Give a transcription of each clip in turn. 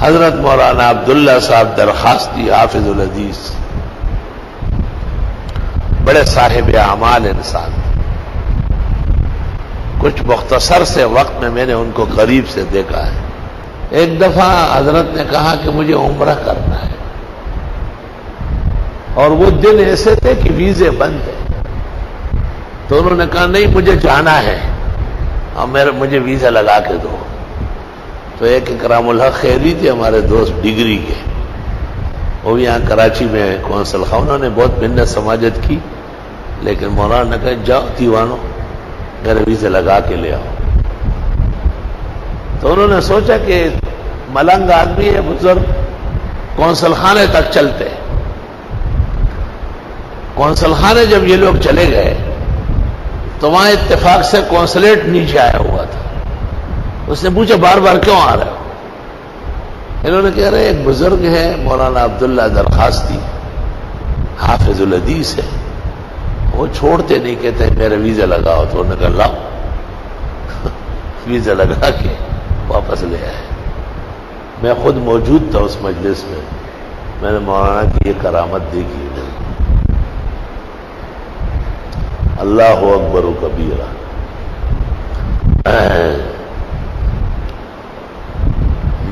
حضرت مولانا عبداللہ صاحب درخواستی حافظ الحدیث، بڑے صاحب اعمال انسان، کچھ مختصر سے وقت میں نے ان کو قریب سے دیکھا ہے۔ ایک دفعہ حضرت نے کہا کہ مجھے عمرہ کرنا ہے، اور وہ دن ایسے تھے کہ ویزے بند تھے، تو انہوں نے کہا نہیں مجھے جانا ہے اور مجھے ویزا لگا کے دو۔ تو ایک اکرام الحق خیری تھے ہمارے دوست ڈگری کے، وہ بھی یہاں کراچی میں کونسل خواہ، انہوں نے بہت منت سماجت کی، لیکن مولانا نے کہا جاؤ دیوانو میرے ویزے لگا کے لے آؤ۔ تو انہوں نے سوچا کہ ملنگ آدمی ہے بزرگ، کونسل خانے تک چلتے۔ کونسل خانے جب یہ لوگ چلے گئے تو وہاں اتفاق سے کونسلیٹ نیچے آیا ہوا تھا۔ اس نے پوچھا بار بار کیوں آ رہے ہو؟ انہوں نے کہہ رہے ایک بزرگ ہے مولانا عبداللہ درخواستی حافظ الحدیث ہے، وہ چھوڑتے نہیں، کہتے ہیں میرا ویزا لگاؤ۔ تو انہوں نے کہا لاؤ، ویزا لگا کے واپس لے آئے۔ میں خود موجود تھا اس مجلس میں نے مولانا کی یہ کرامت دیکھی۔ اللہ اکبر و کبیرہ۔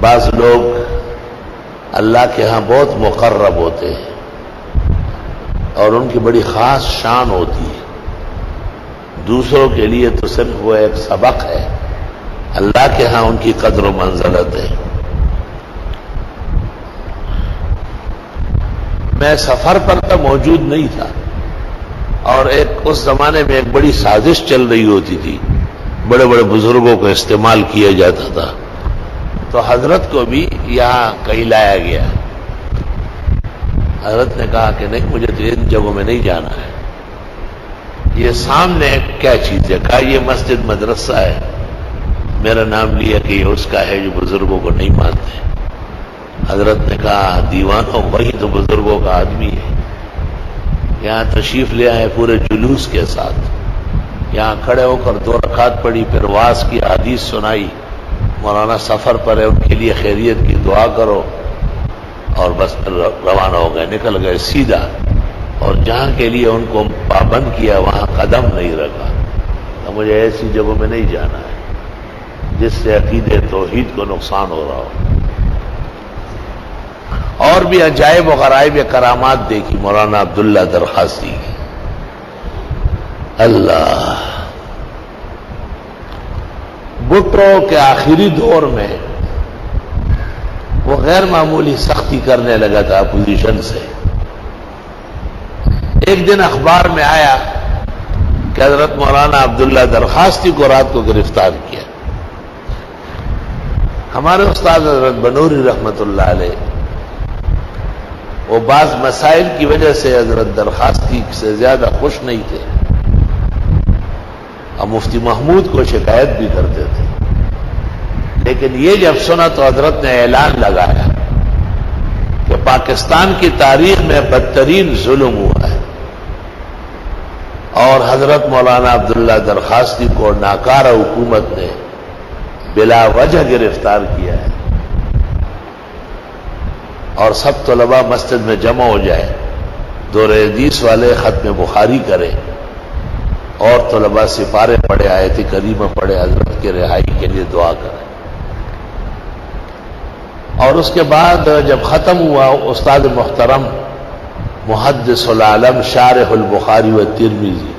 بعض لوگ اللہ کے ہاں بہت مقرب ہوتے ہیں اور ان کی بڑی خاص شان ہوتی ہے، دوسروں کے لیے تو صرف وہ ایک سبق ہے، اللہ کے ہاں ان کی قدر و منزلت ہے۔ میں سفر پر تو موجود نہیں تھا، اور اس زمانے میں ایک بڑی سازش چل رہی ہوتی تھی، بڑے بڑے بزرگوں کو استعمال کیا جاتا تھا، تو حضرت کو بھی یہاں کہیں لایا گیا۔ حضرت نے کہا کہ نہیں مجھے تو ان جگہوں میں نہیں جانا ہے، یہ سامنے کیا چیز ہے؟ کہا یہ مسجد مدرسہ ہے، میرا نام لیا کہ یہ اس کا ہے جو بزرگوں کو نہیں مانتے۔ حضرت نے کہا دیوانوں وہی تو بزرگوں کا آدمی ہے، یہاں تشریف لے آئے پورے جلوس کے ساتھ، یہاں کھڑے ہو کر 2 رکعت پڑھی، پھر واز کی حدیث سنائی، مولانا سفر پر ہے ان کے لیے خیریت کی دعا کرو، اور بس روانہ ہو گئے، نکل گئے سیدھا، اور جہاں کے لیے ان کو پابند کیا وہاں قدم نہیں رکھا۔ تو مجھے ایسی جگہوں میں نہیں جانا ہے جس سے عقیدے توحید کو نقصان ہو رہا ہو۔ اور بھی عجائب و غرائب کرامات دیکھی مولانا عبداللہ درخواستی کی۔ اللہ، بھٹو کے آخری دور میں وہ غیر معمولی سختی کرنے لگا تھا اپوزیشن سے۔ ایک دن اخبار میں آیا کہ حضرت مولانا عبداللہ درخواستی کو رات کو گرفتار کیا۔ ہمارے استاد حضرت بنوری رحمت اللہ علیہ وہ بعض مسائل کی وجہ سے حضرت درخواستی سے زیادہ خوش نہیں تھے، اور مفتی محمود کو شکایت بھی کرتے تھے، لیکن یہ جب سنا تو حضرت نے اعلان لگایا کہ پاکستان کی تاریخ میں بدترین ظلم ہوا ہے، اور حضرت مولانا عبداللہ درخواستی کو ناکارہ حکومت نے بلا وجہ گرفتار کیا ہے، اور سب طلباء مسجد میں جمع ہو جائے، دور حدیث والے ختم بخاری کریں، اور طلباء سپارے پڑھے، آیت کریمہ پڑھے، حضرت کے رہائی کے لیے دعا کریں۔ اور اس کے بعد جب ختم ہوا، استاد محترم محدث العالم شارح البخاری و ترمذی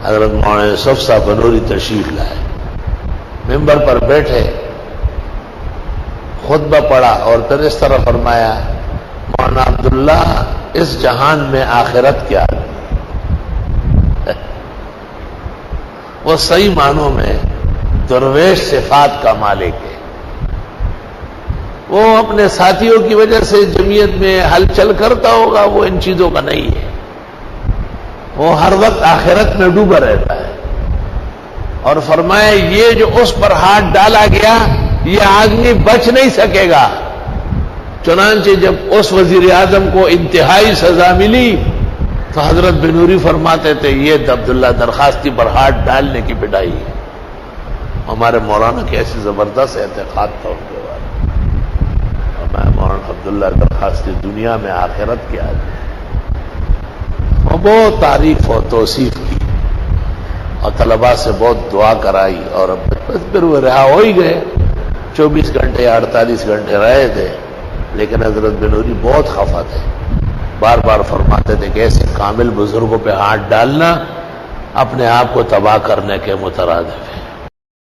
حضرت مولانا یوسف صاحب بنوری تشریف لائے، ممبر پر بیٹھے، خطبہ پڑھا، اور پھر اس طرح فرمایا مولانا عبداللہ اس جہان میں آخرت کیا ہے؟ وہ صحیح معنوں میں درویش صفات کا مالک ہے، وہ اپنے ساتھیوں کی وجہ سے جمعیت میں ہلچل کرتا ہوگا، وہ ان چیزوں کا نہیں ہے، وہ ہر وقت آخرت میں ڈوبا رہتا ہے۔ اور فرمایا یہ جو اس پر ہاتھ ڈالا گیا یہ آدمی بچ نہیں سکے گا۔ چنانچہ جب اس وزیر اعظم کو انتہائی سزا ملی تو حضرت بنوری فرماتے تھے یہ عبداللہ درخواستی پر ہاتھ ڈالنے کی پٹائی ہے۔ ہمارے مولانا کی ایسی زبردست اعتقاد تھا ان کے بارے۔ اللہ درخواست دنیا میں آخرت کیا ہے. اور بہت تعریف اور توصیف کی اور طلباء سے بہت دعا کرائی اور بس پھر وہ رہا ہو ہی گئے. 24 گھنٹے یا 48 گھنٹے رہے تھے، لیکن حضرت بنوری بہت خفا تھے. بار بار فرماتے تھے کہ ایسے کامل بزرگوں پہ ہاتھ ڈالنا اپنے آپ کو تباہ کرنے کے مترادف ہے.